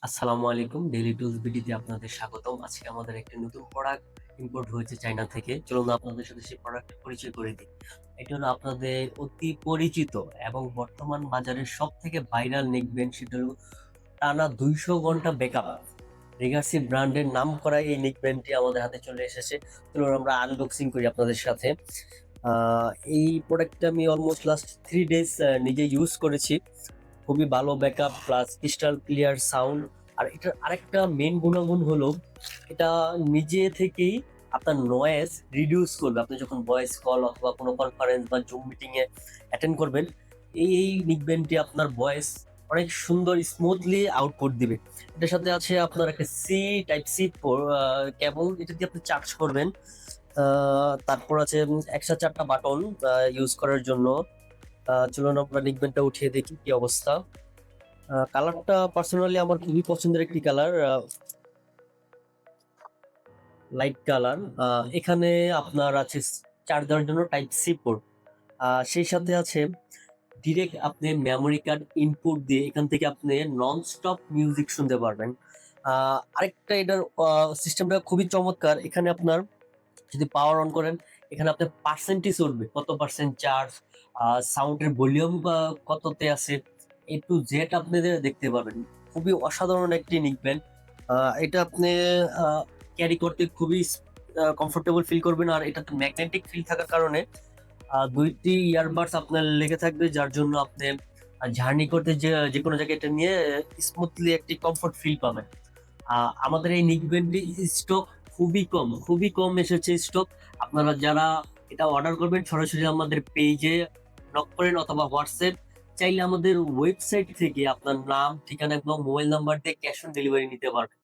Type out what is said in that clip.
আসসালামু আলাইকুম। Daily tools বিডিতে আপনাদের স্বাগতম। আজকে আমাদের একটি নতুন প্রোডাক্ট ইম্পোর্ট হয়েছে চায়না থেকে। চলুন আপনাদের সাথে সেই প্রোডাক্টের পরিচয় করে দিই। এটা হলো আপনাদের অতি পরিচিত এবং বর্তমান বাজারের সবথেকে ভাইরাল নেকব্যান্ড, সেটা হলো টানা ২০০ ঘন্টা ব্যাকআপ। লেগাসি ব্র্যান্ডের নামকরা এই নেকব্যান্ডটি আমাদের হাতে চলে এসেছে। চলুন আমরা আনবক্সিং করি আপনাদের সাথে। আ এই প্রোডাক্টটা আমি অলমোস্ট লাস্ট 3 ডেজ নিজে ইউজ করেছি। খুবই ভালো backup plus crystal clear sound. আর এটার আরেকটা মেইন গুণাগুণ হলো এটা নিজে থেকেই আপনার নয়েজ রিডিউস করবে। আপনি যখন ভয়েস কল অথবা কোনো কনফারেন্স বা জুম মিটিং এ অ্যাটেন্ড করবেন, এই নিকব্যান্ডটি আপনার ভয়েস অনেক সুন্দর স্মুথলি আউটপুট দিবে। এটার সাথে আছে আপনার একটা টাইপ সি কেবল, এটা দিয়ে আপনি চার্জ করবেন। তারপর আছে এক্সট্রা ৪ টা বাটন ইউজ করার জন্য। চলুন আমরা নিকব্যান্ডটা উঠিয়ে দেখি কি অবস্থা। কালারটা পার্সোনালি আমার খুবই পছন্দের একটি কালার, লাইট কালার। এখানে আপনার আছে চার্জ দেওয়ার জন্য টাইপ সি পোর্ট। সেই সাথে আছে ডিরেক্ট আপনি মেমোরি কার্ড ইনপুট দিয়ে এখান থেকে আপনি নন স্টপ মিউজিক শুনতে পারবেন। আরেকটা এটার সিস্টেমটা খুবই চমৎকার। এখানে আপনার যদি পাওয়ার অন করেন, এখানে আপনার পার্সেন্টেজ উঠবে। কত পার্সেন্ট চার্জ, সাউন্ডের ভলিউম কততে আছে, A to Z আপনাদের দেখতে পাবেন। খুবই অসাধারণ একটি নিকব্যান্ড। এটা আপনি আ ক্যারি করতে খুবই কমফোর্টেবল ফিল করবেন। আর এটাতে ম্যাগনেটিক ফিল থাকার কারণে ২ টি ইয়ারবাডস আপনার লেগে থাকবে, যার জন্য আপনি জার্নি করতে যেকোনো জায়গায় এটা নিয়ে স্মুথলি একটি কমফোর্ট ফিল পাবেন। আ আমাদের এই নিকব্যান্ডটি স্টক খুবই কম এসেছে স্টক। আপনারা যারা এটা অর্ডার করবেন সরাসরি আমাদের পেজে নক করেন অথবা WhatsApp, চাইলে আমাদের ওয়েবসাইট থেকে আপনার নাম, ঠিকানা এবং মোবাইল নাম্বার দিয়ে ক্যাশ অন ডেলিভারি নিতে পারবেন।